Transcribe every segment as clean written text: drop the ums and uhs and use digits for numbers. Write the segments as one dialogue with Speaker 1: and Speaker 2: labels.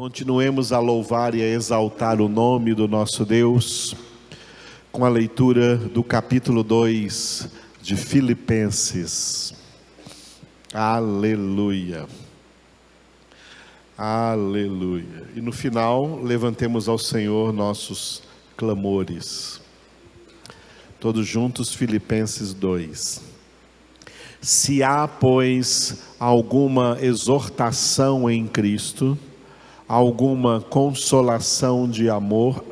Speaker 1: Continuemos a louvar e a exaltar o nome do nosso Deus com a leitura do capítulo 2 de Filipenses. Aleluia. Aleluia. E no final, levantemos ao Senhor nossos clamores. Todos juntos, Filipenses 2. Se há, pois, alguma exortação em Cristo, alguma consolação de amor,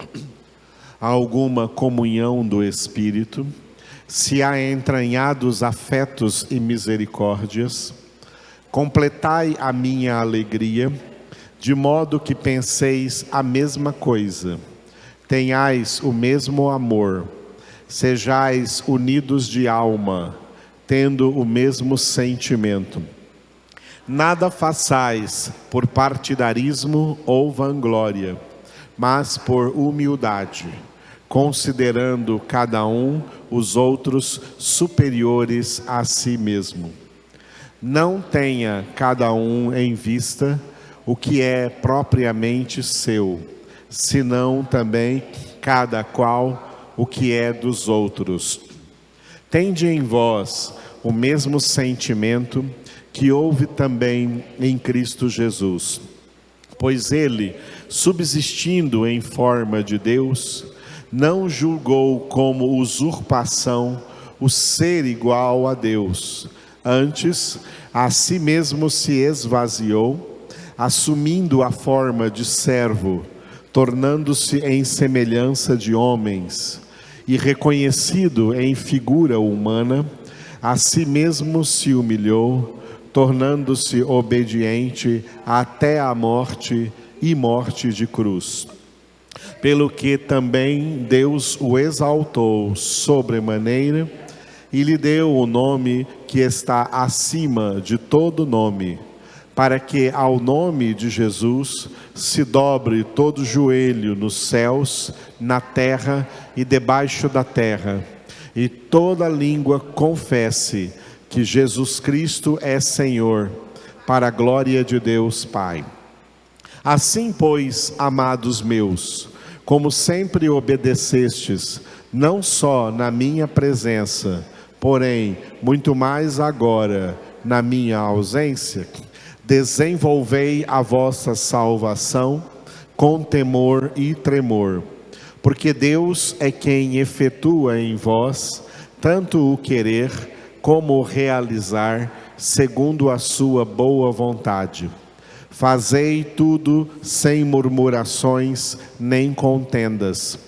Speaker 1: alguma comunhão do Espírito, se há entranhados afetos e misericórdias, completai a minha alegria, de modo que penseis a mesma coisa, tenhais o mesmo amor, sejais unidos de alma, tendo o mesmo sentimento. Nada façais por partidarismo ou vanglória, mas por humildade, considerando cada um os outros superiores a si mesmo. Não tenha cada um em vista o que é propriamente seu, senão também cada qual o que é dos outros. Tende em vós o mesmo sentimento que houve também em Cristo Jesus, pois ele, subsistindo em forma de Deus, não julgou como usurpação o ser igual a Deus, antes a si mesmo se esvaziou, assumindo a forma de servo, tornando-se em semelhança de homens, e reconhecido em figura humana, a si mesmo se humilhou, tornando-se obediente até a morte e morte de cruz. Pelo que também Deus o exaltou sobremaneira e lhe deu o nome que está acima de todo nome, para que ao nome de Jesus se dobre todo joelho nos céus, na terra e debaixo da terra, e toda língua confesse que Jesus Cristo é Senhor, para a glória de Deus Pai. Assim, pois, amados meus, como sempre obedecestes, não só na minha presença, porém, muito mais agora, na minha ausência, desenvolvei a vossa salvação com temor e tremor, porque Deus é quem efetua em vós tanto o querer como o realizar, segundo a sua boa vontade. Fazei tudo sem murmurações nem contendas,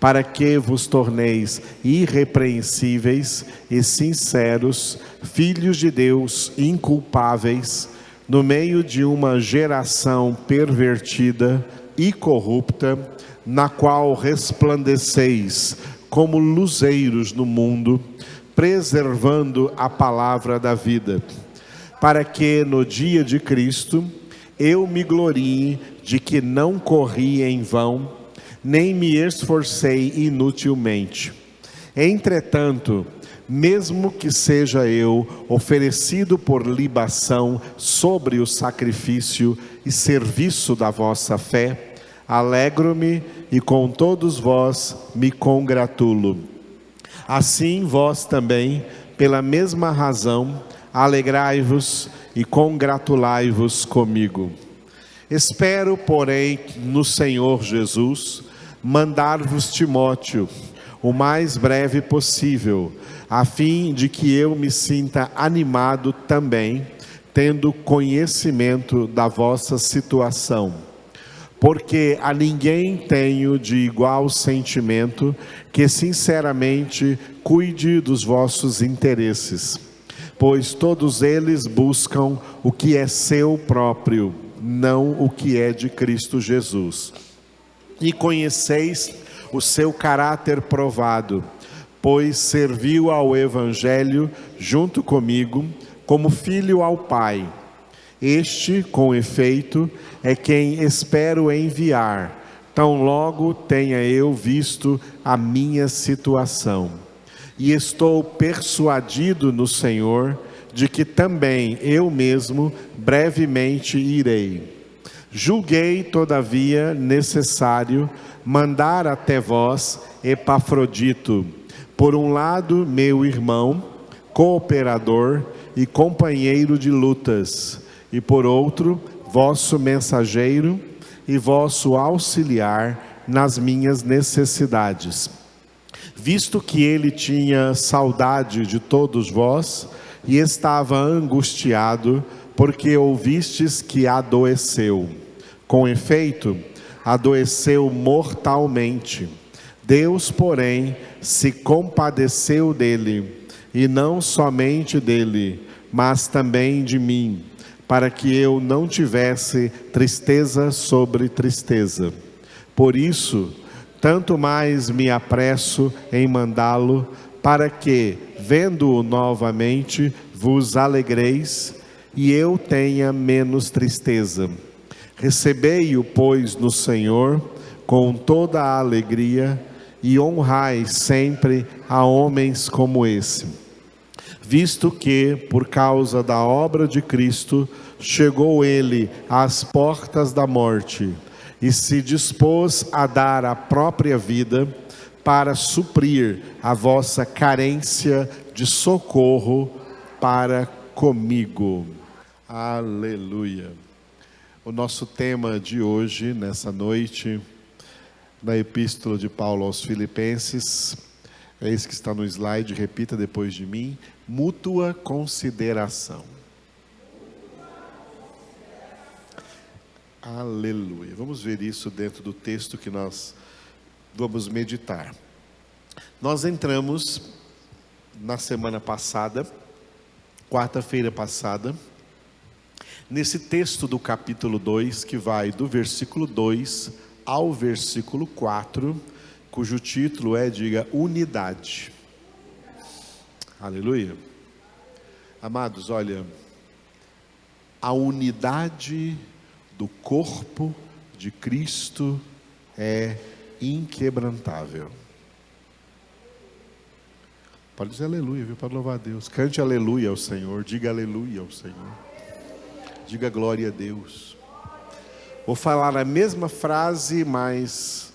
Speaker 1: para que vos torneis irrepreensíveis e sinceros, filhos de Deus inculpáveis, no meio de uma geração pervertida e corrupta, na qual resplandeceis como luzeiros no mundo, preservando a palavra da vida, para que no dia de Cristo eu me glorie de que não corri em vão, nem me esforcei inutilmente. Entretanto, mesmo que seja eu oferecido por libação sobre o sacrifício e serviço da vossa fé, alegro-me e com todos vós me congratulo. Assim vós também, pela mesma razão, alegrai-vos e congratulai-vos comigo. Espero, porém, no Senhor Jesus, mandar-vos Timóteo, o mais breve possível, a fim de que eu me sinta animado também, tendo conhecimento da vossa situação. Porque a ninguém tenho de igual sentimento que sinceramente cuide dos vossos interesses, pois todos eles buscam o que é seu próprio, não o que é de Cristo Jesus. E conheceis o seu caráter provado, pois serviu ao Evangelho junto comigo, como filho ao Pai. Este, com efeito, é quem espero enviar, tão logo tenha eu visto a minha situação. E estou persuadido no Senhor, de que também eu mesmo brevemente irei. Julguei, todavia, necessário mandar até vós Epafrodito, por um lado, meu irmão, cooperador e companheiro de lutas, e por outro, vosso mensageiro e vosso auxiliar nas minhas necessidades. Visto que ele tinha saudade de todos vós e estava angustiado, porque ouvistes que adoeceu. Com efeito, adoeceu mortalmente. Deus, porém, se compadeceu dele, e não somente dele, mas também de mim, para que eu não tivesse tristeza sobre tristeza. Por isso, tanto mais me apresso em mandá-lo, para que, vendo-o novamente, vos alegreis, e eu tenha menos tristeza. Recebei-o, pois, no Senhor, com toda a alegria, e honrai sempre a homens como esse. Visto que, por causa da obra de Cristo, chegou ele às portas da morte, e se dispôs a dar a própria vida, para suprir a vossa carência de socorro para comigo. Aleluia. O nosso tema de hoje, nessa noite, na Epístola de Paulo aos Filipenses, é esse que está no slide, repita depois de mim: mútua consideração. Aleluia. Vamos ver isso dentro do texto que nós vamos meditar. Nós entramos na semana passada, quarta-feira passada, nesse texto do capítulo 2, que vai do versículo 2 ao versículo 4, cujo título é, diga, unidade. Aleluia. Amados, olha, a unidade do corpo de Cristo é inquebrantável. Pode dizer aleluia, viu? Pode louvar a Deus. Cante aleluia ao Senhor, diga aleluia ao Senhor. Diga glória a Deus. Vou falar a mesma frase, mas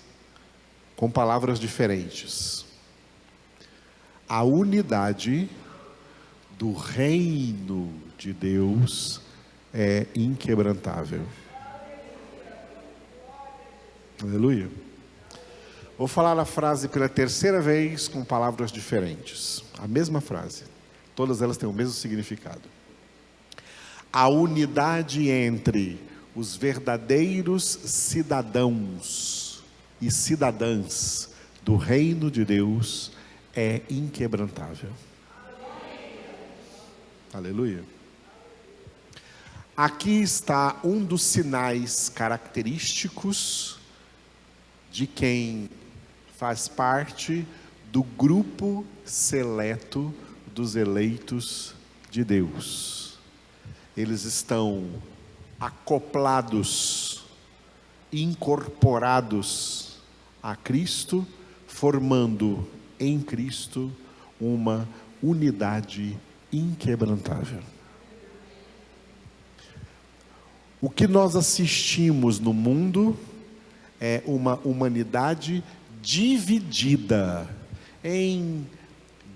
Speaker 1: com palavras diferentes. A unidade do reino de Deus é inquebrantável. Aleluia. Vou falar a frase pela terceira vez com palavras diferentes. A mesma frase. Todas elas têm o mesmo significado. A unidade entre os verdadeiros cidadãos e cidadãs do reino de Deus é inquebrantável. Aleluia. Aqui está um dos sinais característicos de quem faz parte do grupo seleto dos eleitos de Deus. Eles estão acoplados, incorporados a Cristo, formando em Cristo uma unidade inquebrantável. O que nós assistimos no mundo é uma humanidade dividida em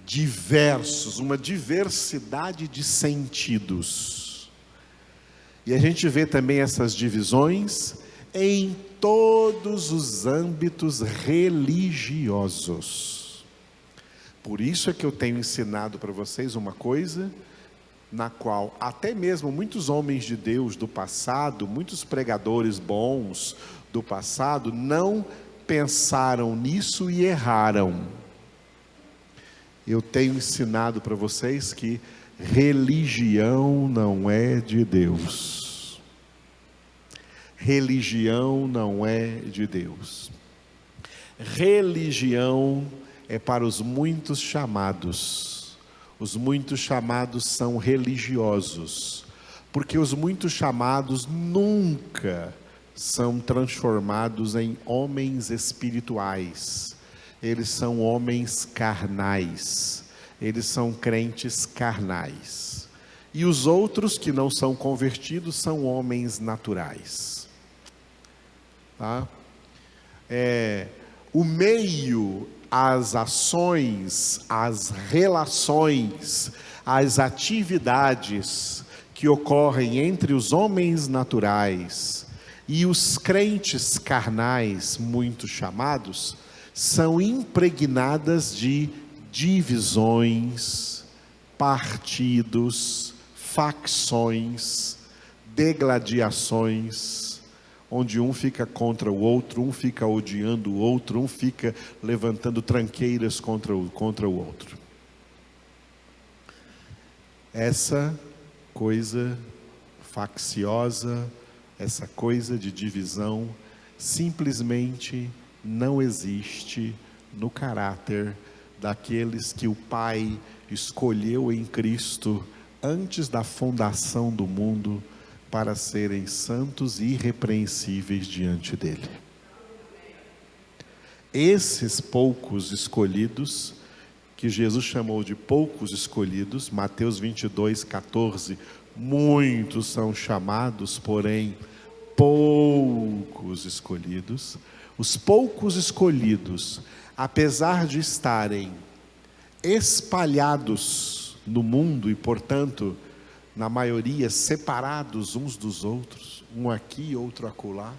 Speaker 1: diversos, uma diversidade de sentidos. E a gente vê também essas divisões em todos os âmbitos religiosos. Por isso é que eu tenho ensinado para vocês uma coisa, na qual até mesmo muitos homens de Deus do passado, muitos pregadores bons do passado, não pensaram nisso e erraram. Eu tenho ensinado para vocês que religião não é de Deus. Religião não é de Deus. Religião é para os muitos chamados. Os muitos chamados são religiosos, porque os muitos chamados nunca são transformados em homens espirituais. Eles são homens carnais. Eles são crentes carnais. E os outros que não são convertidos são homens naturais. tá? O meio, as ações, as relações, as atividades que ocorrem entre os homens naturais e os crentes carnais, muito chamados, são impregnadas de divisões, partidos, facções, degladiações, onde um fica contra o outro, um fica odiando o outro, um fica levantando tranqueiras contra o outro. Essa coisa facciosa, essa coisa de divisão, simplesmente não existe no caráter daqueles que o Pai escolheu em Cristo antes da fundação do mundo para serem santos e irrepreensíveis diante dele. Esses poucos escolhidos, que Jesus chamou de poucos escolhidos, Mateus 22:14, muitos são chamados, porém poucos escolhidos. Os poucos escolhidos, apesar de estarem espalhados no mundo e, portanto, na maioria separados uns dos outros, um aqui, outro acolá,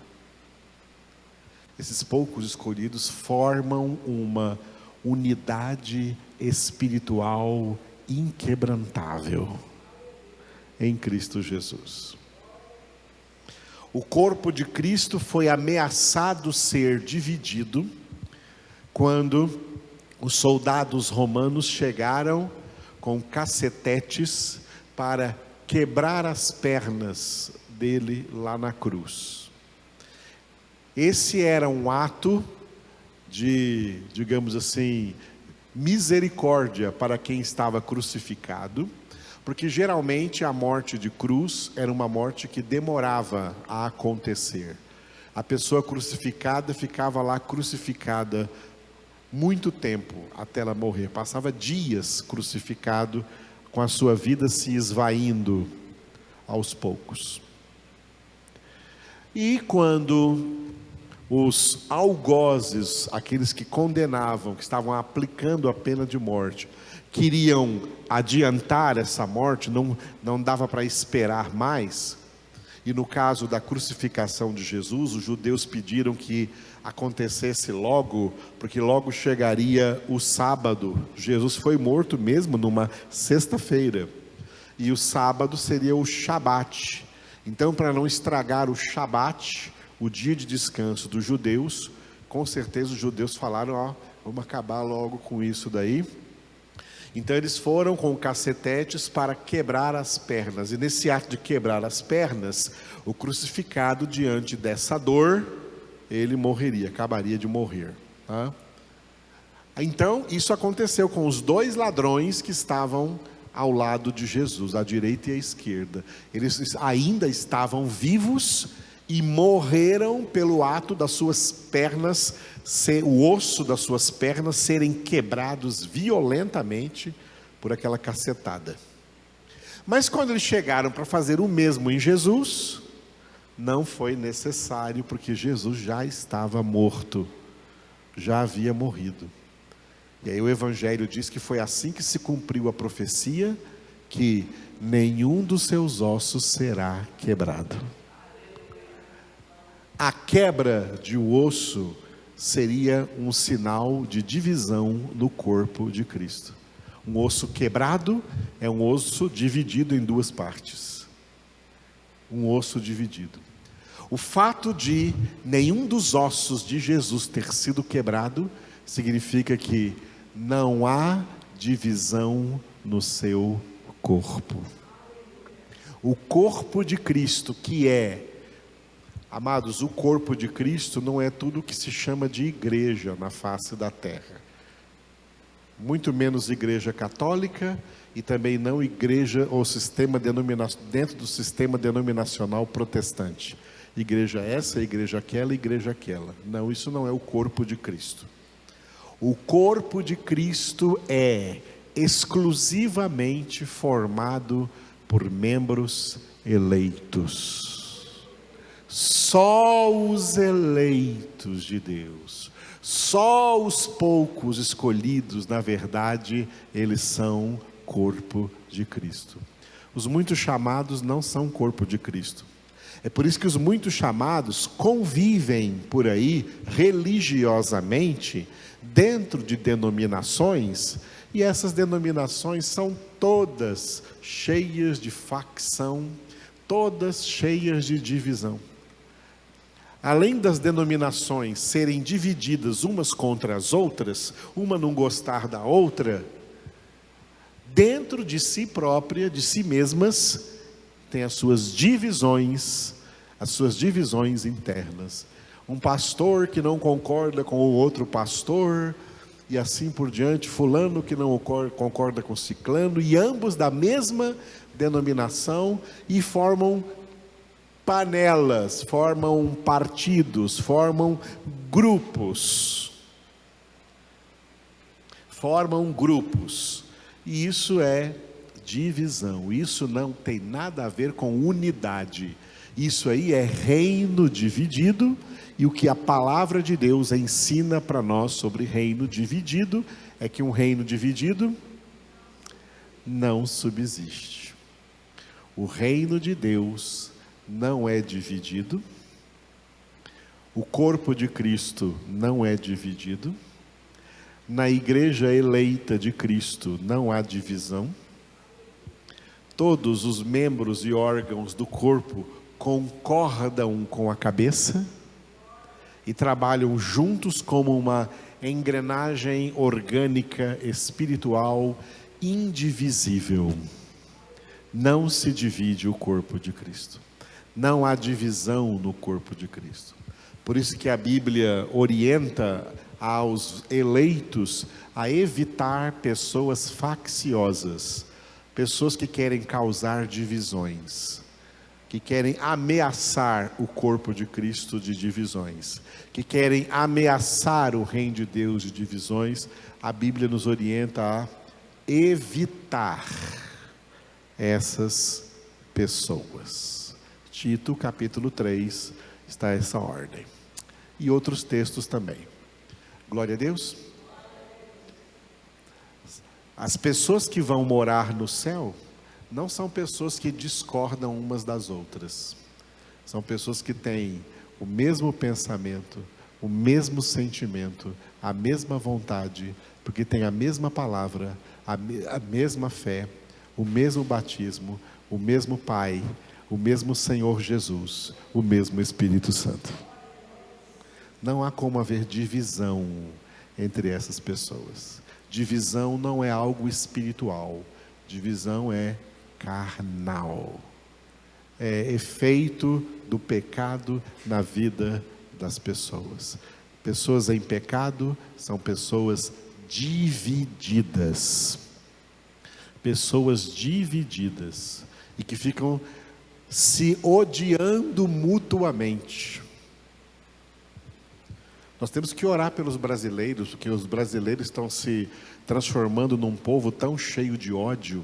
Speaker 1: esses poucos escolhidos formam uma unidade espiritual inquebrantável em Cristo Jesus. O corpo de Cristo foi ameaçado ser dividido quando os soldados romanos chegaram com cacetetes para quebrar as pernas dele lá na cruz. Esse era um ato de, digamos assim, misericórdia para quem estava crucificado, porque geralmente a morte de cruz era uma morte que demorava a acontecer. A pessoa crucificada ficava lá crucificada muito tempo até ela morrer, passava dias crucificado, com a sua vida se esvaindo aos poucos. E quando os algozes, aqueles que condenavam, que estavam aplicando a pena de morte, queriam adiantar essa morte, não dava para esperar mais, e no caso da crucificação de Jesus, os judeus pediram que acontecesse logo, porque logo chegaria o sábado. Jesus foi morto mesmo numa sexta-feira, e o sábado seria o Shabat. Então, para não estragar o Shabat, o dia de descanso dos judeus, com certeza os judeus falaram, vamos acabar logo com isso daí. Então eles foram com cacetetes para quebrar as pernas, e nesse ato de quebrar as pernas, o crucificado, diante dessa dor, ele morreria, acabaria de morrer, tá? Então isso aconteceu com os dois ladrões que estavam ao lado de Jesus, à direita e à esquerda. Eles ainda estavam vivos e morreram pelo ato das suas pernas, o osso das suas pernas serem quebrados violentamente por aquela cacetada. Mas quando eles chegaram para fazer o mesmo em Jesus, não foi necessário, porque Jesus já estava morto, já havia morrido. E aí o Evangelho diz que foi assim que se cumpriu a profecia, que nenhum dos seus ossos será quebrado. A quebra de um osso seria um sinal de divisão no corpo de Cristo. Um osso quebrado é um osso dividido em duas partes. Um osso dividido. O fato de nenhum dos ossos de Jesus ter sido quebrado significa que não há divisão no seu corpo. O corpo de Cristo, que é, amados, o corpo de Cristo não é tudo que se chama de igreja na face da terra. Muito menos igreja católica e também não igreja ou sistema dentro do sistema denominacional protestante. Igreja essa, igreja aquela. Não, isso não é o corpo de Cristo. O corpo de Cristo é exclusivamente formado por membros eleitos. Só os eleitos de Deus, só os poucos escolhidos, na verdade, eles são corpo de Cristo. Os muitos chamados não são corpo de Cristo. É por isso que os muitos chamados convivem por aí religiosamente dentro de denominações, e essas denominações são todas cheias de facção, todas cheias de divisão. Além das denominações serem divididas umas contra as outras, uma não gostar da outra, dentro de si própria, de si mesmas, tem as suas divisões internas. Um pastor que não concorda com o outro pastor, e assim por diante, fulano que não concorda com ciclano, e ambos da mesma denominação, e formam panelas, formam partidos, formam grupos. E isso é divisão, isso não tem nada a ver com unidade. Isso aí é reino dividido, e o que a palavra de Deus ensina para nós sobre reino dividido, é que um reino dividido não subsiste. O reino de Deus não é dividido, o corpo de Cristo não é dividido, na igreja eleita de Cristo não há divisão, todos os membros e órgãos do corpo concordam com a cabeça e trabalham juntos como uma engrenagem orgânica espiritual indivisível. Não se divide o corpo de Cristo. Não há divisão no corpo de Cristo. Por isso que a Bíblia orienta aos eleitos a evitar pessoas facciosas, pessoas que querem causar divisões, que querem ameaçar o corpo de Cristo de divisões, que querem ameaçar o reino de Deus de divisões. A Bíblia nos orienta a evitar essas pessoas. Tito, capítulo 3, está essa ordem. E outros textos também. Glória a Deus. As pessoas que vão morar no céu não são pessoas que discordam umas das outras. São pessoas que têm o mesmo pensamento, o mesmo sentimento, a mesma vontade, porque têm a mesma palavra, a mesma fé, o mesmo batismo, o mesmo Pai, o mesmo Senhor Jesus, o mesmo Espírito Santo. Não há como haver divisão entre essas pessoas. Divisão não é algo espiritual, divisão é carnal. É efeito do pecado na vida das pessoas. Pessoas em pecado são pessoas divididas. Pessoas divididas e que ficam se odiando mutuamente. Nós temos que orar pelos brasileiros, porque os brasileiros estão se transformando num povo tão cheio de ódio.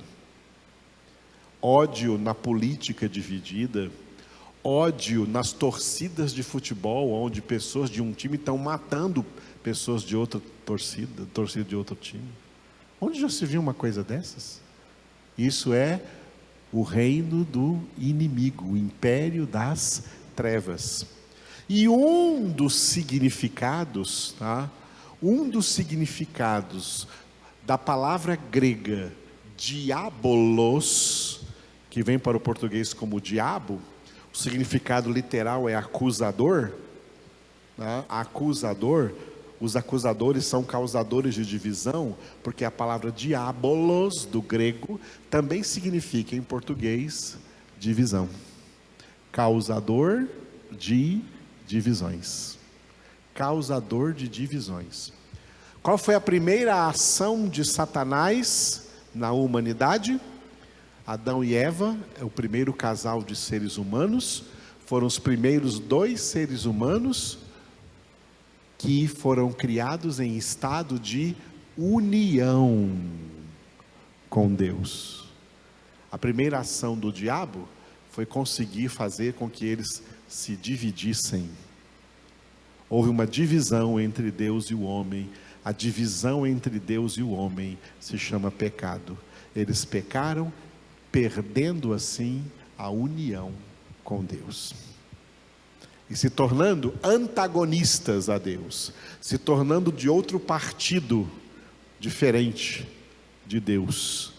Speaker 1: Ódio na política dividida, ódio nas torcidas de futebol, onde pessoas de um time estão matando pessoas de outra torcida de outro time. Onde já se viu uma coisa dessas? Isso é o reino do inimigo, o império das trevas. E um dos significados da palavra grega diabolos, que vem para o português como diabo, o significado literal é acusador, acusador. Os acusadores são causadores de divisão, porque a palavra diabolos, do grego, também significa em português divisão. Causador de divisões. Causador de divisões. Qual foi a primeira ação de Satanás na humanidade? Adão e Eva, é o primeiro casal de seres humanos, foram os primeiros 2 seres humanos que foram criados em estado de união com Deus. A primeira ação do diabo foi conseguir fazer com que eles se dividissem. Houve uma divisão entre Deus e o homem. A divisão entre Deus e o homem se chama pecado. Eles pecaram, perdendo assim a união com Deus. E se tornando antagonistas a Deus, se tornando de outro partido diferente de Deus,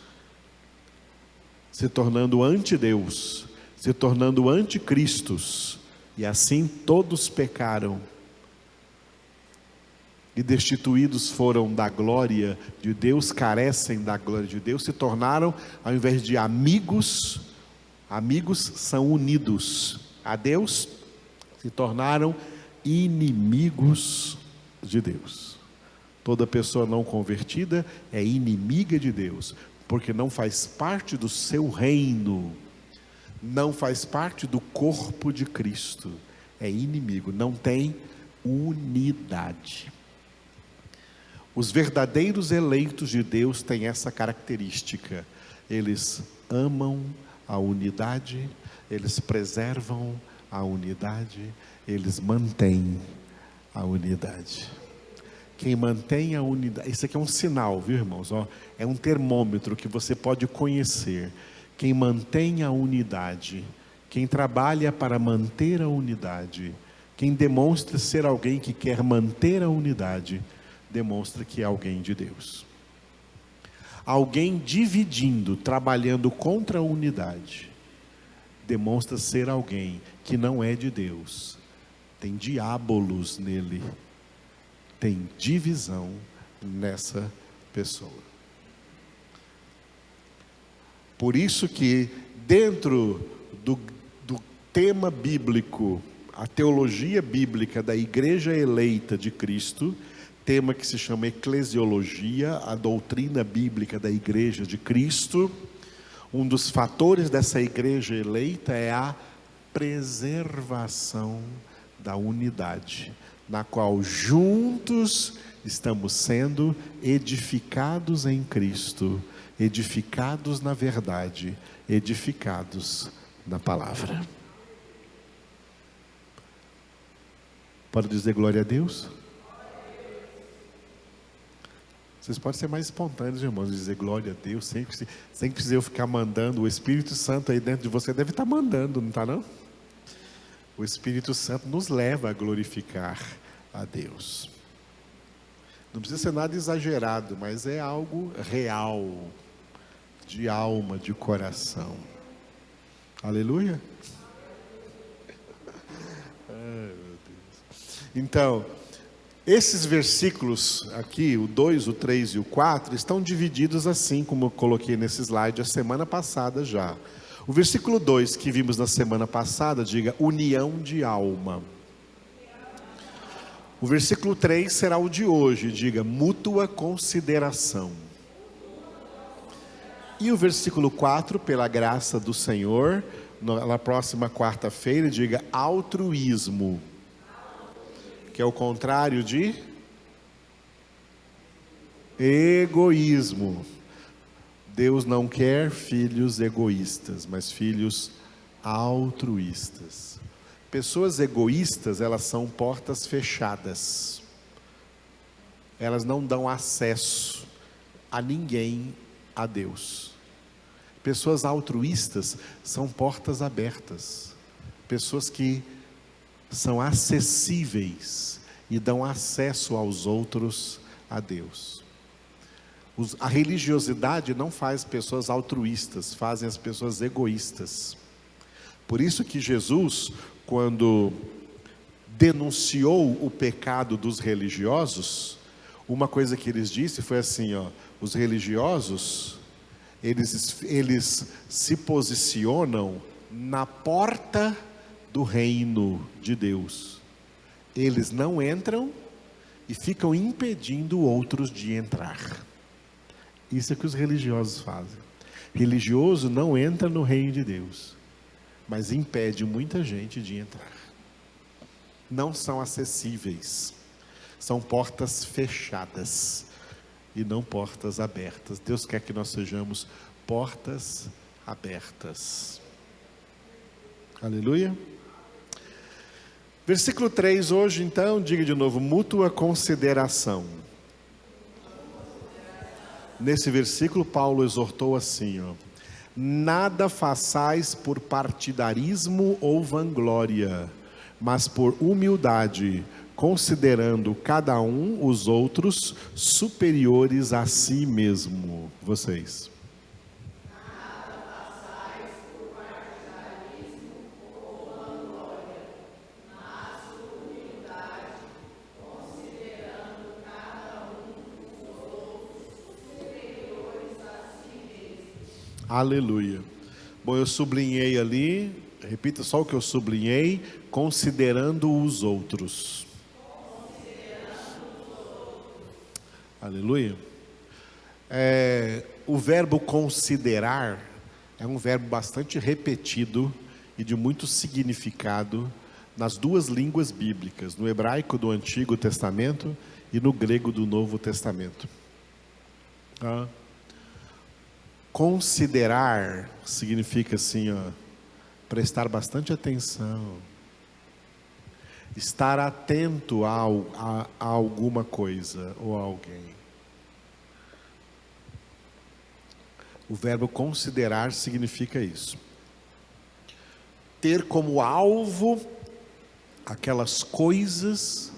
Speaker 1: se tornando anti-Deus, se tornando anticristos, e assim todos pecaram, e destituídos foram da glória de Deus, carecem da glória de Deus, se tornaram, ao invés de amigos, amigos são unidos a Deus, se tornaram inimigos de Deus. Toda pessoa não convertida é inimiga de Deus, porque não faz parte do seu reino, não faz parte do corpo de Cristo, é inimigo, não tem unidade. Os verdadeiros eleitos de Deus têm essa característica: eles amam a unidade, eles preservam a unidade, eles mantêm a unidade. Quem mantém a unidade, isso aqui é um sinal, viu, irmãos? É um termômetro que você pode conhecer. Quem mantém a unidade, quem trabalha para manter a unidade, quem demonstra ser alguém que quer manter a unidade, demonstra que é alguém de Deus. Alguém dividindo, trabalhando contra a unidade, demonstra ser alguém que não é de Deus. Tem diabolos nele, tem divisão nessa pessoa. Por isso que dentro do tema bíblico, a teologia bíblica da igreja eleita de Cristo, tema que se chama eclesiologia, a doutrina bíblica da igreja de Cristo, um dos fatores dessa igreja eleita é a preservação da unidade, na qual juntos estamos sendo edificados em Cristo, edificados na verdade, edificados na palavra. Pode dizer glória a Deus? Vocês podem ser mais espontâneos, irmãos, dizer glória a Deus, sem precisar eu ficar mandando. O Espírito Santo aí dentro de você deve estar mandando, não está não? O Espírito Santo nos leva a glorificar a Deus. Não precisa ser nada exagerado, mas é algo real, de alma, de coração. Aleluia? Ai, meu Deus. Então, esses versículos aqui, o 2, o 3 e o 4, estão divididos assim como eu coloquei nesse slide a semana passada já. O versículo 2 que vimos na semana passada, diga união de alma. O versículo 3 será o de hoje, diga mútua consideração. E o versículo 4, pela graça do Senhor, na próxima quarta-feira, diga altruísmo, que é o contrário de egoísmo. Deus não quer filhos egoístas, mas filhos altruístas. Pessoas egoístas, elas são portas fechadas. Elas não dão acesso a ninguém a Deus. Pessoas altruístas são portas abertas. Pessoas que são acessíveis e dão acesso aos outros a Deus. A religiosidade não faz pessoas altruístas, fazem as pessoas egoístas. Por isso que Jesus, quando denunciou o pecado dos religiosos, uma coisa que eles disse foi assim, os religiosos, eles se posicionam na porta do reino de Deus. Eles não entram e ficam impedindo outros de entrar. Isso é que os religiosos fazem. Religioso não entra no reino de Deus, mas impede muita gente de entrar. Não são acessíveis. São portas fechadas e não portas abertas. Deus quer que nós sejamos portas abertas. Aleluia. Versículo 3 hoje, então, diga de novo, mútua consideração. Nesse versículo, Paulo exortou assim, ó: nada façais por partidarismo ou vanglória, mas por humildade, considerando cada um os outros superiores a si mesmo. Vocês. Aleluia. Bom, eu sublinhei ali, repita só o que eu sublinhei, considerando os outros. Aleluia. O verbo considerar é um verbo bastante repetido e de muito significado nas duas línguas bíblicas, no hebraico do Antigo Testamento e no grego do Novo Testamento. Considerar significa assim, ó, prestar bastante atenção, estar atento a alguma coisa ou a alguém. O verbo considerar significa isso. Ter como alvo aquelas coisas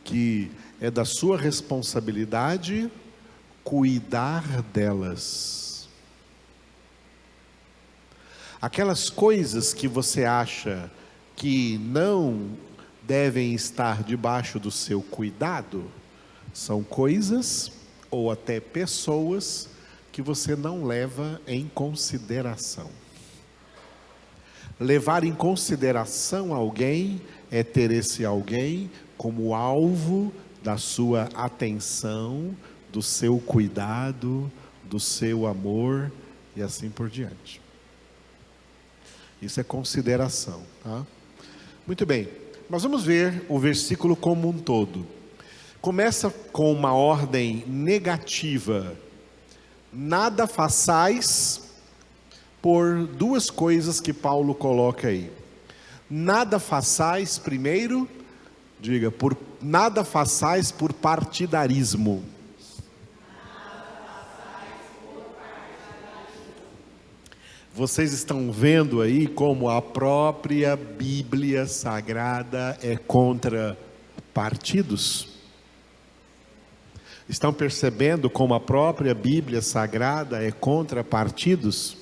Speaker 1: que é da sua responsabilidade cuidar delas. Aquelas coisas que você acha que não devem estar debaixo do seu cuidado, são coisas ou até pessoas que você não leva em consideração. Levar em consideração alguém é ter esse alguém como alvo da sua atenção, do seu cuidado, do seu amor e assim por diante. Isso é consideração, tá? Muito bem, nós vamos ver o versículo como um todo. Começa com uma ordem negativa. Nada façais por duas coisas que Paulo coloca aí. Nada façais, primeiro, diga, nada façais por partidarismo. Vocês estão vendo aí como a própria Bíblia Sagrada é contra partidos? Estão percebendo como a própria Bíblia Sagrada é contra partidos?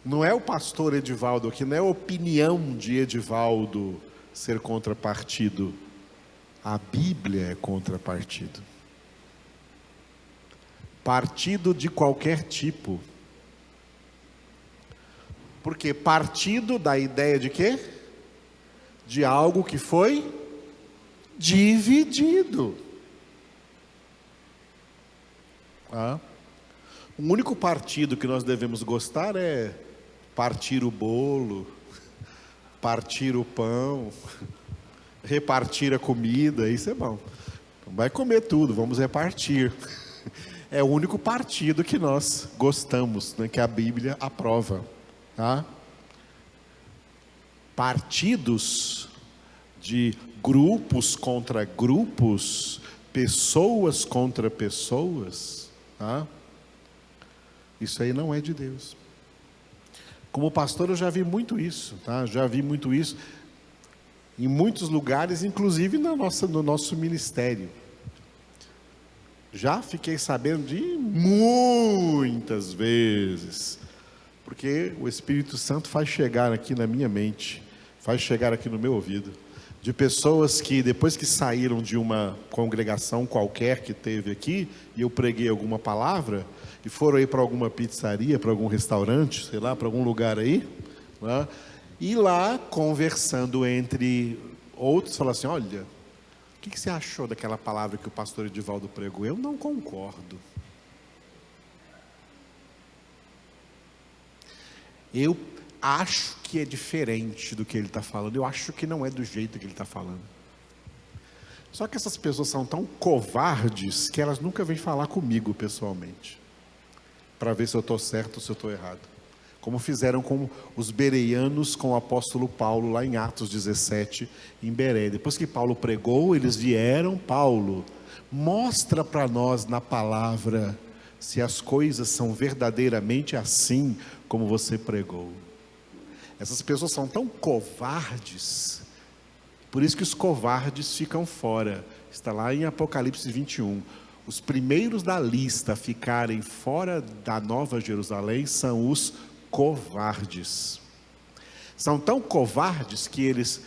Speaker 1: Não é o pastor Edivaldo aqui, não é a opinião de Edivaldo ser contra partido. A Bíblia é contra partido. Partido de qualquer tipo. Porque partido dá a ideia de quê? De algo que foi dividido. O único partido que nós devemos gostar é partir o bolo, partir o pão, repartir a comida, isso é bom. Não vai comer tudo, vamos repartir. É o único partido que nós gostamos, né, que a Bíblia aprova. Tá? Partidos de grupos contra grupos, pessoas contra pessoas, tá? Isso aí não é de Deus. Como pastor eu já vi muito isso, tá? Já vi muito isso em muitos lugares, inclusive no nosso ministério. Já fiquei sabendo de muitas vezes, porque o Espírito Santo faz chegar aqui na minha mente, faz chegar aqui no meu ouvido, de pessoas que depois que saíram de uma congregação qualquer que teve aqui, e eu preguei alguma palavra, e foram aí para alguma pizzaria, para algum restaurante, sei lá, para algum lugar aí, né? E lá, conversando entre outros, falaram assim, olha, o que você achou daquela palavra que o pastor Edivaldo pregou? Eu não concordo. Eu acho que é diferente do que ele está falando. Eu acho que não é do jeito que ele está falando. Só que essas pessoas são tão covardes que elas nunca vêm falar comigo pessoalmente, para ver se eu estou certo ou se eu estou errado. como fizeram com os bereanos com o apóstolo Paulo, lá em Atos 17, em Beré. Depois que Paulo pregou, eles vieram: Paulo, mostra para nós na palavra se as coisas são verdadeiramente assim como você pregou. Essas pessoas são tão covardes, por isso que os covardes ficam fora. Está lá em Apocalipse 21. Os primeiros da lista a ficarem fora da Nova Jerusalém são os covardes. São tão covardes que eles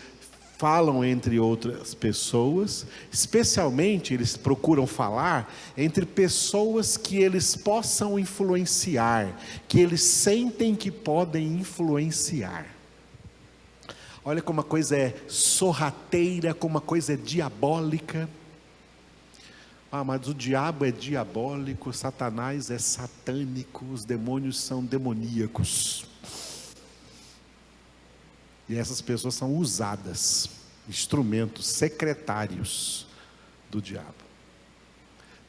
Speaker 1: falam entre outras pessoas, especialmente eles procuram falar entre pessoas que eles possam influenciar, que eles sentem que podem influenciar. Olha como a coisa é sorrateira, como a coisa é diabólica. Mas o diabo é diabólico, Satanás é satânico, os demônios são demoníacos. E essas pessoas são usadas, instrumentos, secretários do diabo,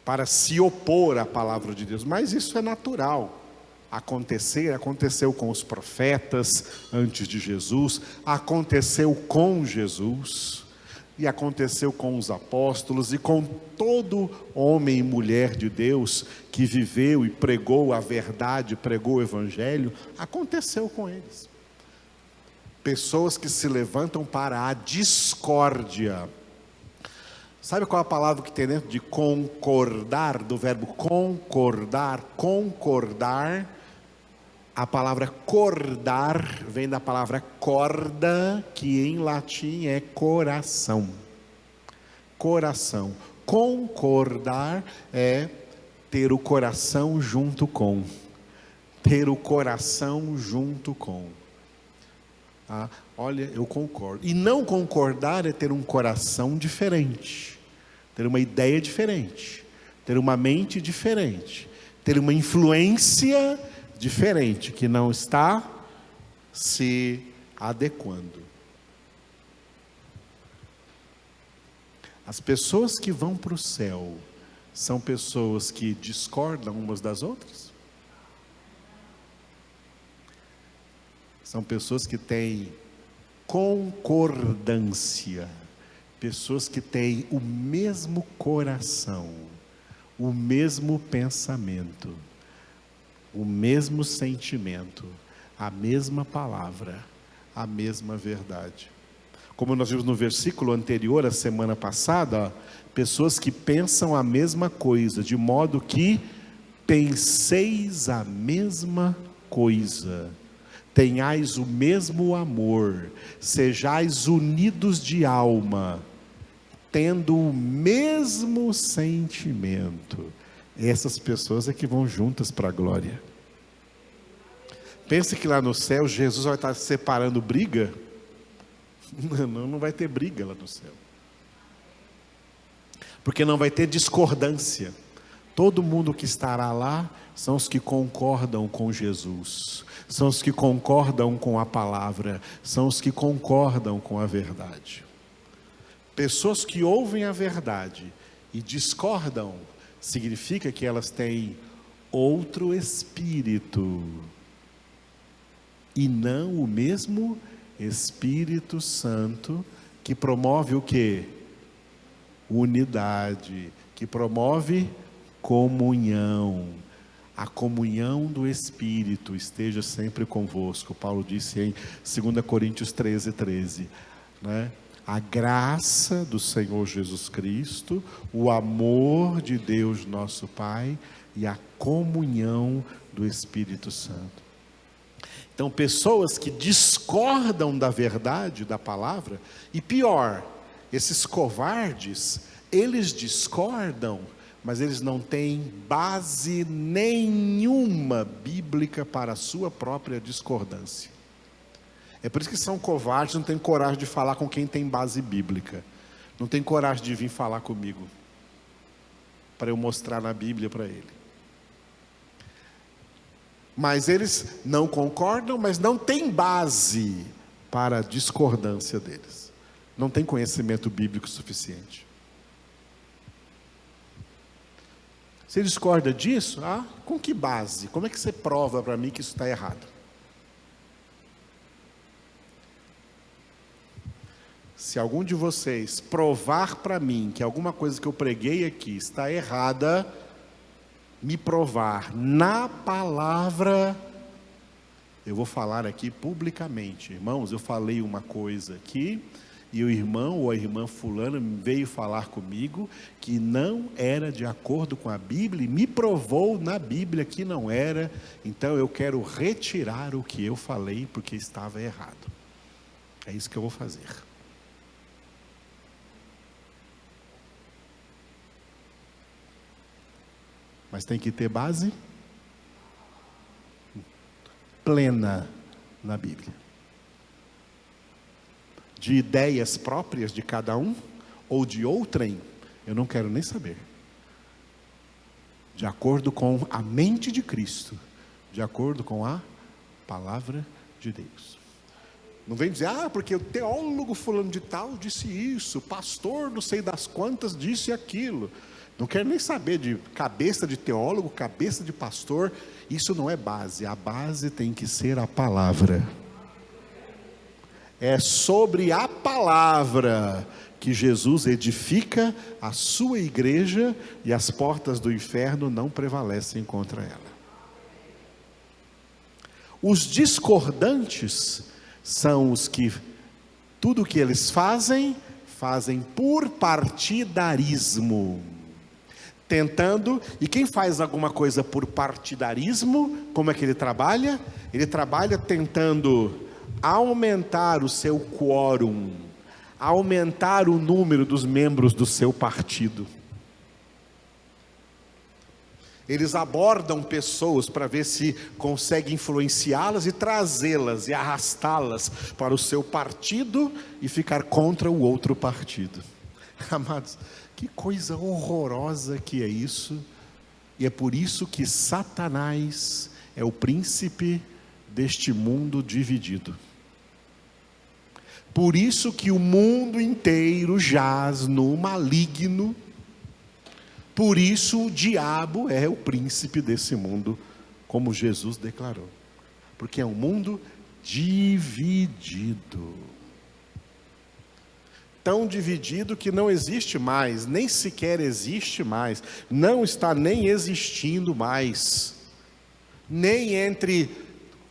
Speaker 1: para se opor à palavra de Deus. Mas isso é natural acontecer, aconteceu com os profetas antes de Jesus, aconteceu com Jesus, e aconteceu com os apóstolos, e com todo homem e mulher de Deus que viveu e pregou a verdade, pregou o evangelho, aconteceu com eles. Pessoas que se levantam para a discórdia. Sabe qual é a palavra que tem dentro de concordar, do verbo concordar? Concordar, a palavra cordar vem da palavra corda, que em latim é coração. Coração. Concordar é ter o coração junto com. Ter o coração junto com. Olha, eu concordo. E não concordar é ter um coração diferente, ter uma ideia diferente, ter uma mente diferente, ter uma influência diferente, que não está se adequando. As pessoas que vão para o céu são pessoas que discordam umas das outras? São pessoas que têm concordância, pessoas que têm o mesmo coração, o mesmo pensamento, o mesmo sentimento, a mesma palavra, a mesma verdade. Como nós vimos no versículo anterior, a semana passada, pessoas que pensam a mesma coisa, de modo que penseis a mesma coisa. Tenhais o mesmo amor, sejais unidos de alma, tendo o mesmo sentimento. Essas pessoas é que vão juntas para a glória. Pense que lá no céu Jesus vai estar separando briga? Não vai ter briga lá no céu, porque não vai ter discordância. Todo mundo que estará lá são os que concordam com Jesus, são os que concordam com a palavra, são os que concordam com a verdade. Pessoas que ouvem a verdade e discordam, significa que elas têm outro espírito, e não o mesmo Espírito Santo, que promove o quê? Unidade, que promove comunhão. A comunhão do Espírito esteja sempre convosco. Paulo disse em 2 Coríntios 13:13, né? A graça do Senhor Jesus Cristo, o amor de Deus nosso Pai e a comunhão do Espírito Santo. Então, pessoas que discordam da verdade, da palavra, e pior, esses covardes, eles discordam, mas eles não têm base nenhuma bíblica para a sua própria discordância. É por isso que são covardes, não têm coragem de falar com quem tem base bíblica. Não tem coragem de vir falar comigo, para eu mostrar na Bíblia para ele. Mas eles não concordam, mas não têm base para a discordância deles. Não tem conhecimento bíblico suficiente. Você discorda disso? Com que base? Como é que você prova para mim que isso está errado? se algum de vocês provar para mim que alguma coisa que eu preguei aqui está errada, me provar na palavra, eu vou falar aqui publicamente. Irmãos, eu falei uma coisa aqui, e o irmão ou a irmã fulana veio falar comigo que não era de acordo com a Bíblia, e me provou na Bíblia que não era, então eu quero retirar o que eu falei, porque estava errado. É isso que eu vou fazer. Mas tem que ter base plena na Bíblia. De ideias próprias de cada um, ou de outrem, eu não quero nem saber. De acordo com a mente de Cristo, de acordo com a palavra de Deus. Não vem dizer, porque o teólogo fulano de tal disse isso, o pastor não sei das quantas disse aquilo. Não quero nem saber de cabeça de teólogo, cabeça de pastor. Isso não é base. A base tem que ser a palavra. É sobre a palavra que Jesus edifica a sua igreja, e as portas do inferno não prevalecem contra ela. Os discordantes são os que tudo que eles fazem por partidarismo. Tentando, e quem faz alguma coisa por partidarismo, como é que ele trabalha? Ele trabalha tentando aumentar o seu quórum, aumentar o número dos membros do seu partido. Eles abordam pessoas para ver se conseguem influenciá-las e trazê-las e arrastá-las para o seu partido e ficar contra o outro partido. Amados, que coisa horrorosa que é isso. E é por isso que Satanás é o príncipe deste mundo dividido. Por isso que o mundo inteiro jaz no maligno. Por isso o diabo é o príncipe desse mundo, como Jesus declarou. Porque é um mundo dividido. Tão dividido que não existe mais, nem sequer existe mais, não está nem existindo mais, nem entre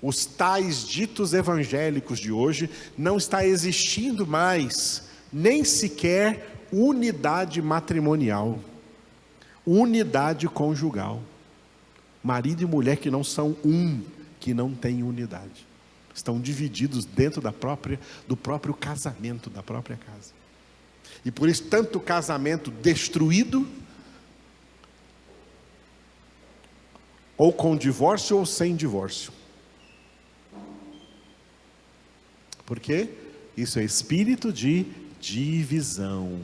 Speaker 1: os tais ditos evangélicos de hoje, não está existindo mais, nem sequer unidade matrimonial, unidade conjugal, marido e mulher que não são um, que não têm unidade, estão divididos dentro do próprio casamento, da própria casa. E por isso tanto casamento destruído, ou com divórcio ou sem divórcio. Por quê? Isso é espírito de divisão,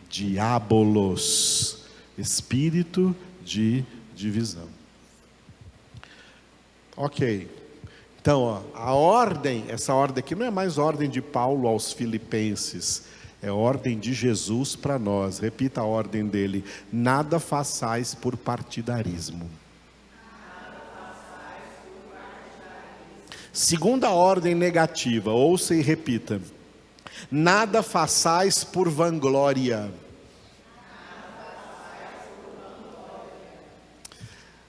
Speaker 1: diabolos, espírito de divisão. Ok, então a ordem, essa ordem aqui não é mais ordem de Paulo aos Filipenses, é ordem de Jesus para nós. Repita a ordem dele: nada façais por partidarismo. Segunda ordem negativa, ouça e repita: nada façais por vanglória.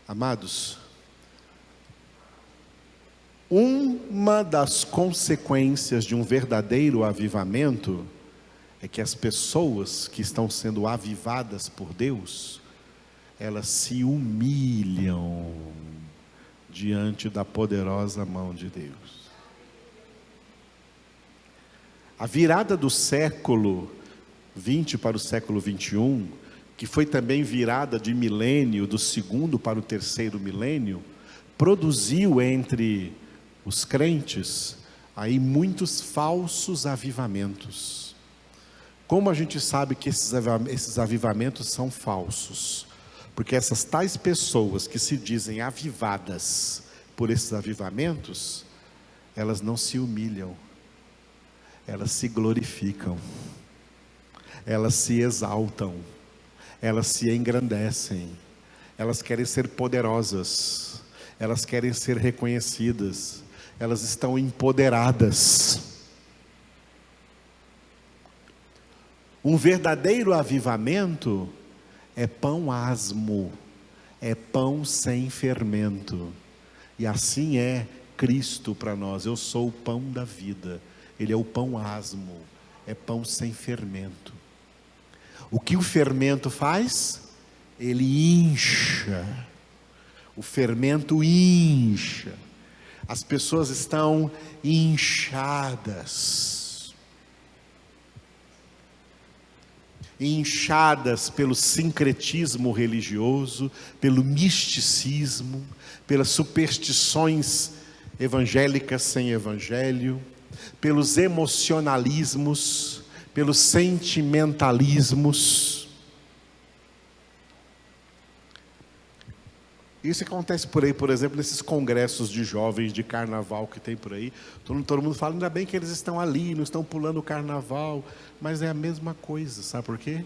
Speaker 1: Amados, uma das consequências de um verdadeiro avivamento é que as pessoas que estão sendo avivadas por Deus, elas se humilham diante da poderosa mão de Deus. A virada do século 20 para o século 21, que foi também virada de milênio, do segundo para o terceiro milênio, produziu entre os crentes aí muitos falsos avivamentos. Como a gente sabe que esses avivamentos são falsos? Porque essas tais pessoas que se dizem avivadas por esses avivamentos, elas não se humilham, elas se glorificam, elas se exaltam, elas se engrandecem, elas querem ser poderosas, elas querem ser reconhecidas, elas estão empoderadas. Um verdadeiro avivamento é pão asmo, é pão sem fermento. E assim é Cristo para nós. Eu sou o pão da vida. Ele é o pão asmo, é pão sem fermento. O que o fermento faz? Ele incha. O fermento incha. As pessoas estão inchadas. Inchadas pelo sincretismo religioso, pelo misticismo, pelas superstições evangélicas sem evangelho, pelos emocionalismos, pelos sentimentalismos. Isso acontece por aí, por exemplo, nesses congressos de jovens de carnaval que tem por aí. Todo mundo fala, ainda bem que eles estão ali, não estão pulando o carnaval. Mas é a mesma coisa, sabe por quê?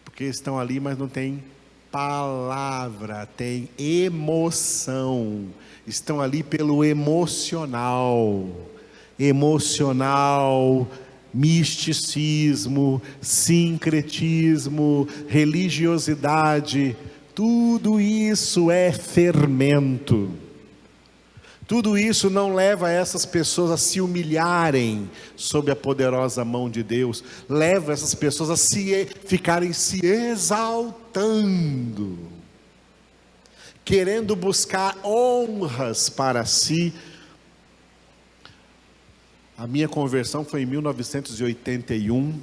Speaker 1: Porque estão ali, mas não tem palavra, tem emoção. Estão ali pelo emocional. Emocional, misticismo, sincretismo, religiosidade. Tudo isso é fermento. Tudo isso não leva essas pessoas a se humilharem sob a poderosa mão de Deus. Leva essas pessoas a ficarem se exaltando, querendo buscar honras para si. A minha conversão foi em 1981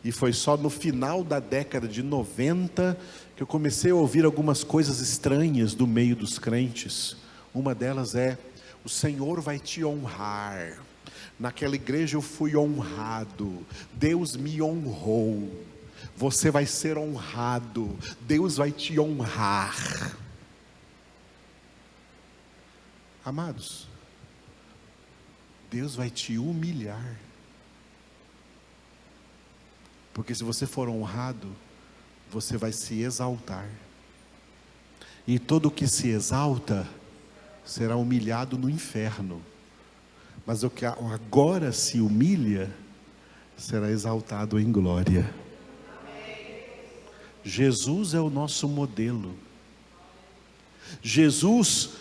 Speaker 1: e foi só no final da década de 90 que eu comecei a ouvir algumas coisas estranhas do meio dos crentes. Uma delas é: o Senhor vai te honrar. Naquela igreja eu fui honrado, Deus me honrou. Você vai ser honrado, Deus vai te honrar. Amados, Deus vai te humilhar. Porque se você for honrado, você vai se exaltar. E todo que se exalta será humilhado no inferno. Mas o que agora se humilha será exaltado em glória. Jesus é o nosso modelo. Jesus,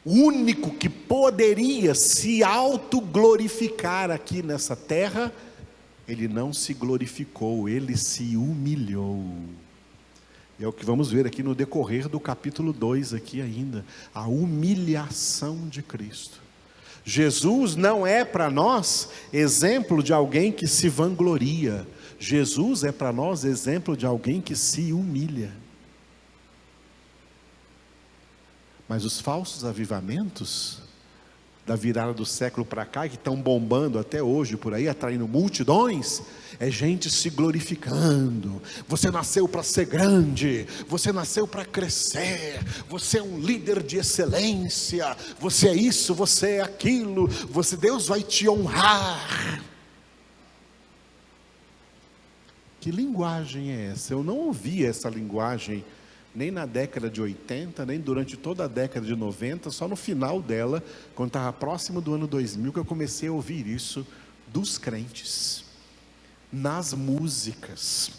Speaker 1: o único que poderia se autoglorificar aqui nessa terra, ele não se glorificou, ele se humilhou. É o que vamos ver aqui no decorrer do capítulo 2 aqui ainda, a humilhação de Cristo. Jesus não é para nós exemplo de alguém que se vangloria. Jesus é para nós exemplo de alguém que se humilha. Mas os falsos avivamentos da virada do século para cá, que estão bombando até hoje por aí, atraindo multidões, é gente se glorificando. Você nasceu para ser grande, você nasceu para crescer, você é um líder de excelência, você é isso, você é aquilo, Deus vai te honrar. Que linguagem é essa? Eu não ouvi essa linguagem nem na década de 80, nem durante toda a década de 90, só no final dela, quando estava próximo do ano 2000, que eu comecei a ouvir isso dos crentes, nas músicas.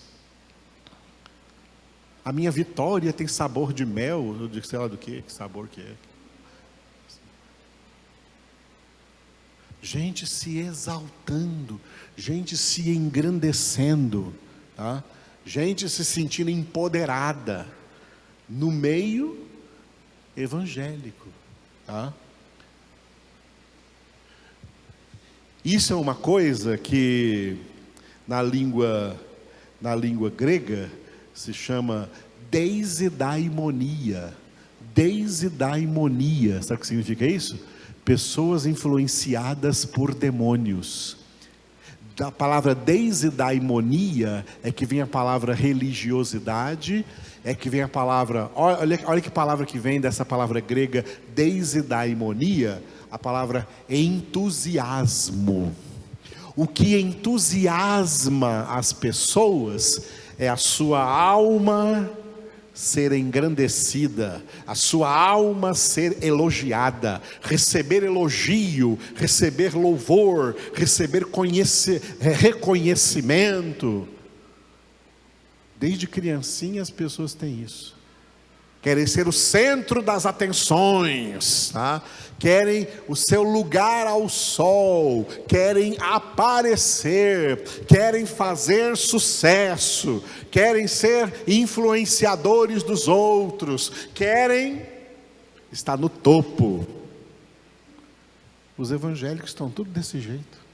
Speaker 1: A minha vitória tem sabor de mel, eu digo, sei lá do que sabor que é. Gente se exaltando, gente se engrandecendo, tá? Gente se sentindo empoderada, no meio evangélico, tá? Isso é uma coisa que na língua grega se chama deisedaimonia. Deisedaimonia, sabe o que significa isso? Pessoas influenciadas por demônios. Da palavra deisedaimonia é que vem a palavra religiosidade, é que vem a palavra, olha que palavra que vem dessa palavra grega deisedaimonia, a palavra entusiasmo. O que entusiasma as pessoas é a sua alma ser engrandecida, a sua alma ser elogiada, receber elogio, receber louvor, receber reconhecimento. Desde criancinha as pessoas têm isso. Querem ser o centro das atenções, tá? Querem o seu lugar ao sol, querem aparecer, querem fazer sucesso, querem ser influenciadores dos outros, querem estar no topo. Os evangélicos estão tudo desse jeito.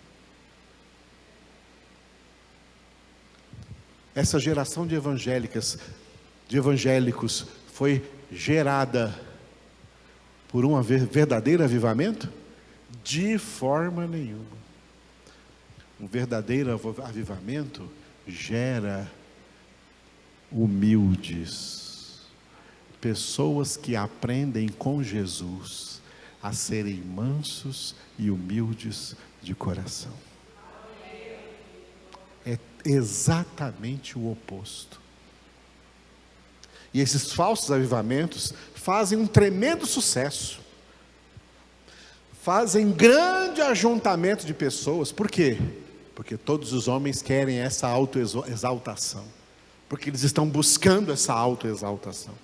Speaker 1: Essa geração de evangélicos foi gerada por um verdadeiro avivamento? De forma nenhuma. Um verdadeiro avivamento gera humildes, pessoas que aprendem com Jesus a serem mansos e humildes de coração. É exatamente o oposto. E esses falsos avivamentos fazem um tremendo sucesso, fazem grande ajuntamento de pessoas. Por quê? Porque todos os homens querem essa autoexaltação, porque eles estão buscando essa autoexaltação.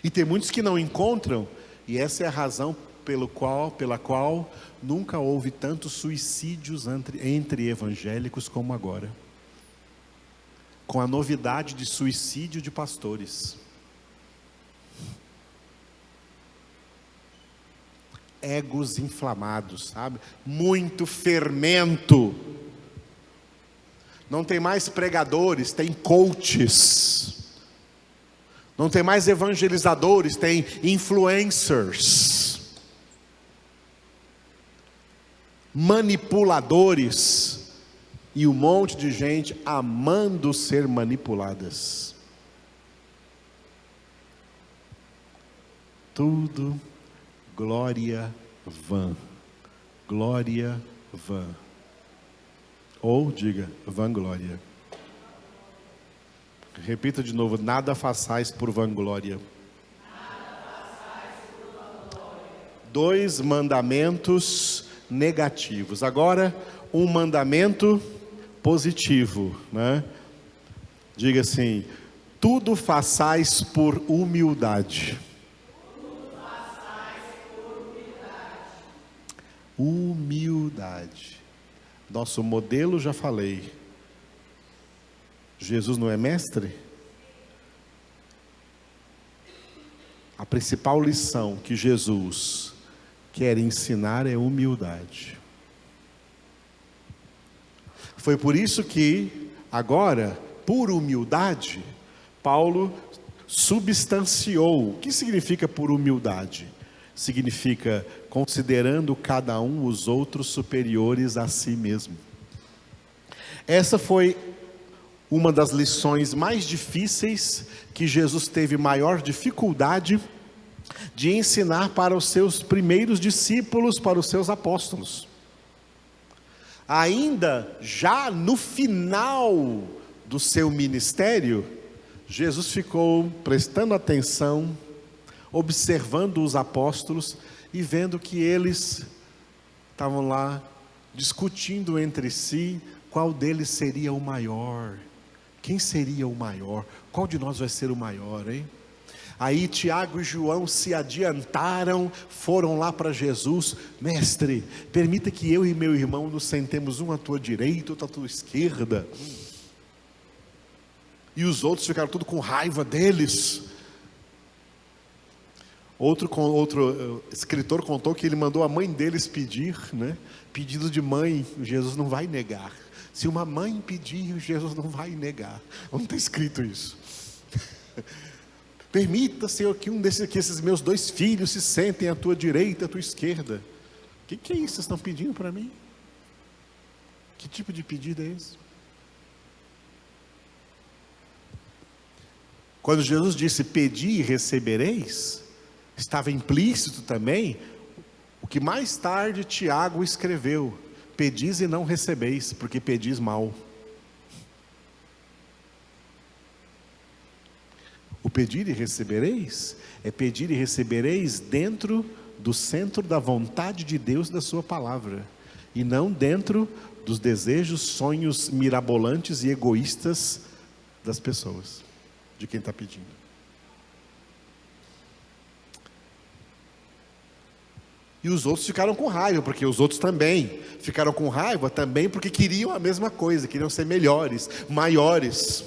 Speaker 1: E tem muitos que não encontram, e essa é a razão pela qual nunca houve tantos suicídios entre evangélicos como agora, com a novidade de suicídio de pastores. Egos inflamados, sabe? Muito fermento. Não tem mais pregadores, tem coaches. Não tem mais evangelizadores, tem influencers. Manipuladores. E um monte de gente amando ser manipuladas. Tudo glória vã. Glória vã. Ou diga, vanglória. Repita de novo, nada façais por vanglória. Dois mandamentos negativos. Agora, um mandamento positivo, né? Diga assim: tudo façais por humildade. Humildade. Nosso modelo, já falei. Jesus não é mestre? A principal lição que Jesus quer ensinar é humildade. Foi por isso que, agora, por humildade, Paulo substanciou. O que significa por humildade? Significa considerando cada um os outros superiores a si mesmo. Essa foi uma das lições mais difíceis que Jesus teve maior dificuldade de ensinar para os seus primeiros discípulos, para os seus apóstolos. Ainda já no final do seu ministério, Jesus ficou prestando atenção, observando os apóstolos e vendo que eles estavam lá discutindo entre si qual deles seria o maior. Quem seria o maior? Qual de nós vai ser o maior, hein? Aí Tiago e João se adiantaram, foram lá para Jesus: mestre, permita que eu e meu irmão nos sentemos um à tua direita, outro à tua esquerda. E os outros ficaram tudo com raiva deles. Outro escritor contou que ele mandou a mãe deles pedir, né? Pedido de mãe, Jesus não vai negar. Se uma mãe pedir, Jesus não vai negar. Não está escrito isso. Permita, Senhor, que esses meus dois filhos se sentem à tua direita, à tua esquerda. O que é isso que vocês estão pedindo para mim? Que tipo de pedido é esse? Quando Jesus disse: pedi e recebereis, estava implícito também o que mais tarde Tiago escreveu: pedis e não recebeis, porque pedis mal. O pedir e recebereis é pedir e recebereis dentro do centro da vontade de Deus, da sua palavra, e não dentro dos desejos, sonhos mirabolantes e egoístas das pessoas, de quem está pedindo. E os outros ficaram com raiva, porque os outros também ficaram com raiva também, porque queriam a mesma coisa, queriam ser melhores, maiores.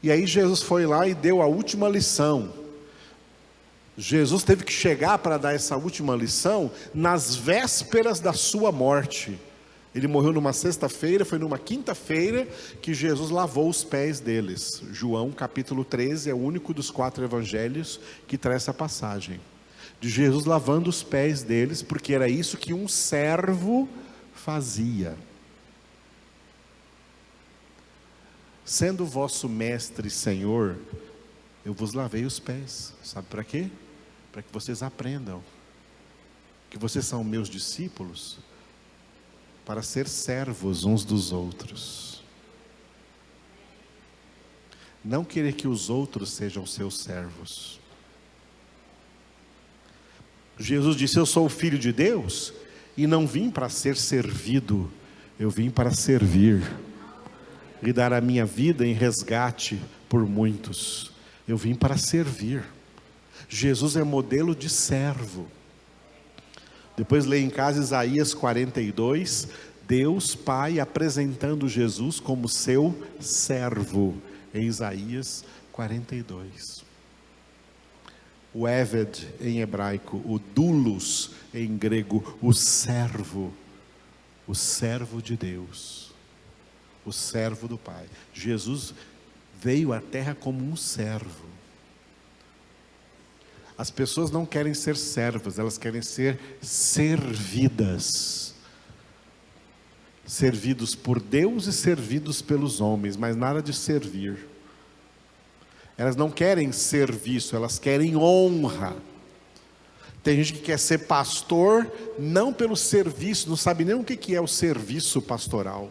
Speaker 1: E aí Jesus foi lá e deu a última lição. Jesus teve que chegar para dar essa última lição nas vésperas da sua morte. Ele morreu numa sexta-feira, foi numa quinta-feira que Jesus lavou os pés deles. João capítulo 13 é o único dos 4 evangelhos que traz essa passagem. De Jesus lavando os pés deles, porque era isso que um servo fazia. Sendo vosso mestre e Senhor, eu vos lavei os pés. Sabe para quê? Para que vocês aprendam que vocês são meus discípulos, para ser servos uns dos outros. Não querer que os outros sejam seus servos. Jesus disse: eu sou o Filho de Deus e não vim para ser servido, eu vim para servir e dar a minha vida em resgate por muitos. Eu vim para servir. Jesus é modelo de servo. Depois leia em casa Isaías 42, Deus Pai apresentando Jesus como seu servo, em Isaías 42. O Eved em hebraico, o doulos em grego, o servo de Deus, o servo do Pai. Jesus veio à terra como um servo. As pessoas não querem ser servas, elas querem ser servidas. Servidos por Deus e servidos pelos homens, mas nada de servir. Elas não querem serviço, elas querem honra. Tem gente que quer ser pastor, não pelo serviço, não sabe nem o que é o serviço pastoral,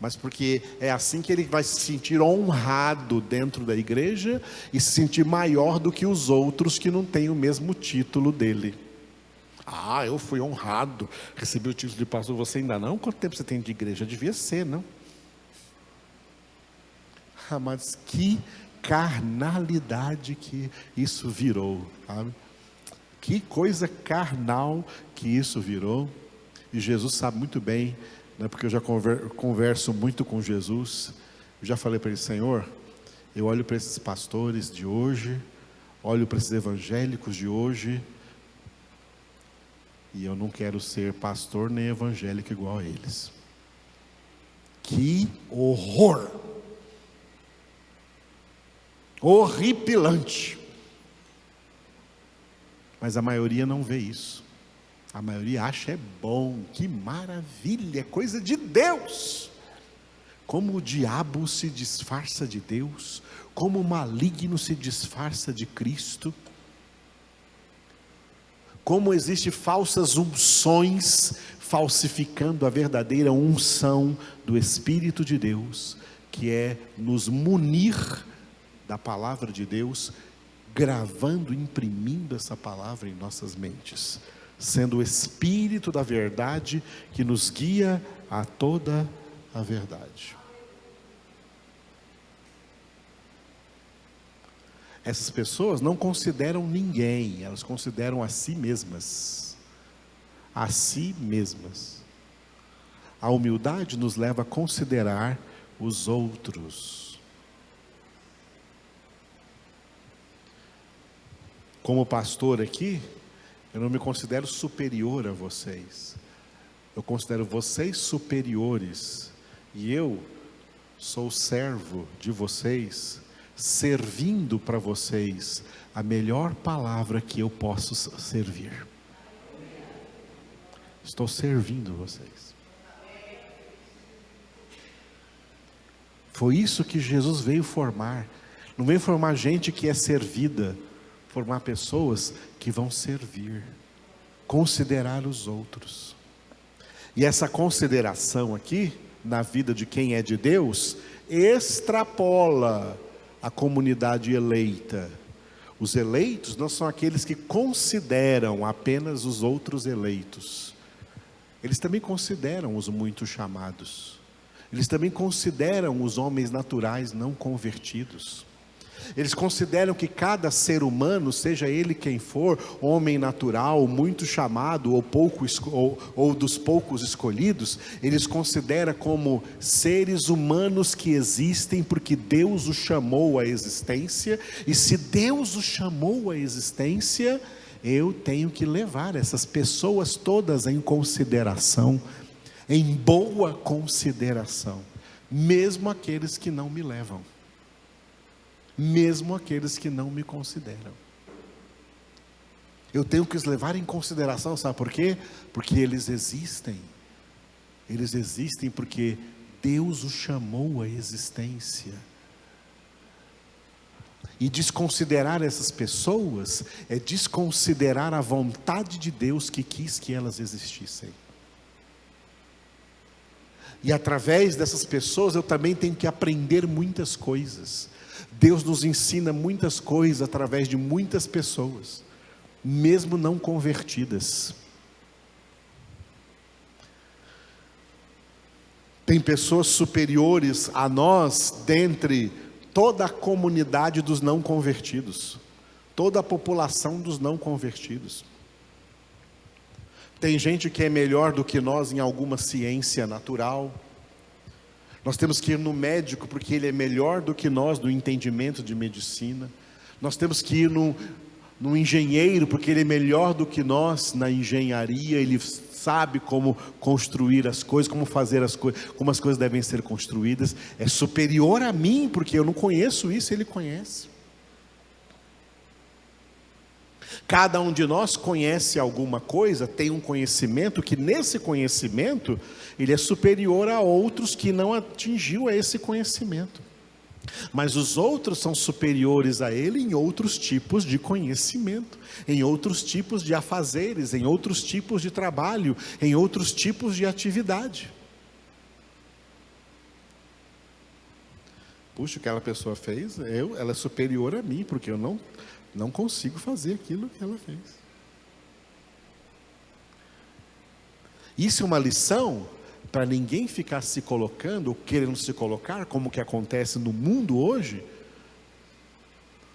Speaker 1: mas porque é assim que ele vai se sentir honrado dentro da igreja e se sentir maior do que os outros que não têm o mesmo título dele. Ah, eu fui honrado, recebi o título de pastor, você ainda não? Quanto tempo você tem de igreja? Devia ser, não? Ah, mas que carnalidade que isso virou, sabe? Que coisa carnal que isso virou. E Jesus sabe muito bem, né, porque eu já converso muito com Jesus. Eu já falei para ele: Senhor, eu olho para esses pastores de hoje, olho para esses evangélicos de hoje, e eu não quero ser pastor nem evangélico igual a eles. Que horror! Horripilante. Mas a maioria não vê isso. A maioria acha bom, que maravilha, é coisa de Deus. Como o diabo se disfarça de Deus, como o maligno se disfarça de Cristo, como existem falsas unções falsificando a verdadeira unção do Espírito de Deus, que é nos munir da palavra de Deus, gravando, imprimindo essa palavra em nossas mentes, sendo o Espírito da verdade que nos guia a toda a verdade. Essas pessoas não consideram ninguém, elas consideram a si mesmas. A si mesmas. A humildade nos leva a considerar os outros. Como pastor aqui, eu não me considero superior a vocês. Eu considero vocês superiores. E eu sou servo de vocês, servindo para vocês a melhor palavra que eu posso servir. Estou servindo vocês. Foi isso que Jesus veio formar. Não veio formar gente que é servida, formar pessoas que vão servir, considerar os outros. E essa consideração aqui, na vida de quem é de Deus, extrapola a comunidade eleita. Os eleitos não são aqueles que consideram apenas os outros eleitos. eles também consideram os muito chamados. Eles também consideram os homens naturais não convertidos. Eles consideram que cada ser humano, seja ele quem for, homem natural, muito chamado ou dos poucos escolhidos, eles consideram como seres humanos que existem porque Deus os chamou à existência, e se Deus os chamou à existência, eu tenho que levar essas pessoas todas em consideração, em boa consideração, mesmo aqueles que não me levam, mesmo aqueles que não me consideram. Eu tenho que os levar em consideração, sabe por quê? Porque eles existem porque Deus os chamou à existência. E desconsiderar essas pessoas é desconsiderar a vontade de Deus que quis que elas existissem. E através dessas pessoas eu também tenho que aprender muitas coisas. Deus nos ensina muitas coisas através de muitas pessoas, mesmo não convertidas. Tem pessoas superiores a nós dentre toda a comunidade dos não convertidos, toda a população dos não convertidos. Tem gente que é melhor do que nós em alguma ciência natural. Nós temos que ir no médico porque ele é melhor do que nós no entendimento de medicina. Nós temos que ir no engenheiro porque ele é melhor do que nós na engenharia. Ele sabe como construir as coisas, como fazer as coisas, como as coisas devem ser construídas. É superior a mim porque eu não conheço isso, ele conhece. Cada um de nós conhece alguma coisa, tem um conhecimento, que nesse conhecimento, ele é superior a outros que não atingiu a esse conhecimento. Mas os outros são superiores a ele em outros tipos de conhecimento, em outros tipos de afazeres, em outros tipos de trabalho, em outros tipos de atividade. Puxa, o que aquela pessoa fez, ela é superior a mim, porque eu não consigo fazer aquilo que ela fez. Isso é uma lição para ninguém ficar se colocando, ou querendo se colocar, como que acontece no mundo hoje,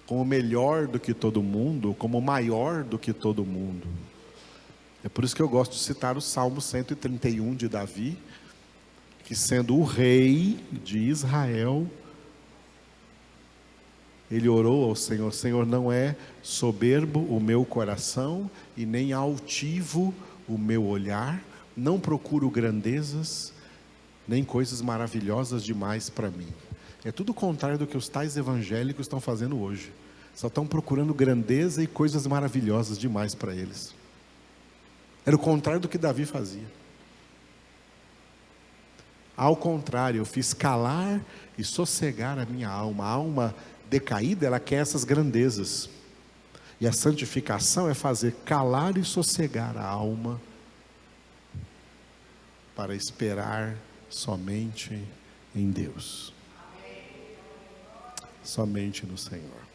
Speaker 1: como melhor do que todo mundo, como maior do que todo mundo. É por isso que eu gosto de citar o Salmo 131 de Davi, que sendo o rei de Israel, ele orou ao Senhor: Senhor, não é soberbo o meu coração e nem altivo o meu olhar, não procuro grandezas, nem coisas maravilhosas demais para mim. É tudo o contrário do que os tais evangélicos estão fazendo hoje. Só estão procurando grandeza e coisas maravilhosas demais para eles. Era o contrário do que Davi fazia. Ao contrário, eu fiz calar e sossegar a minha alma. A alma decaída, ela quer essas grandezas. E a santificação é fazer calar e sossegar a alma para esperar somente em Deus. Somente no Senhor.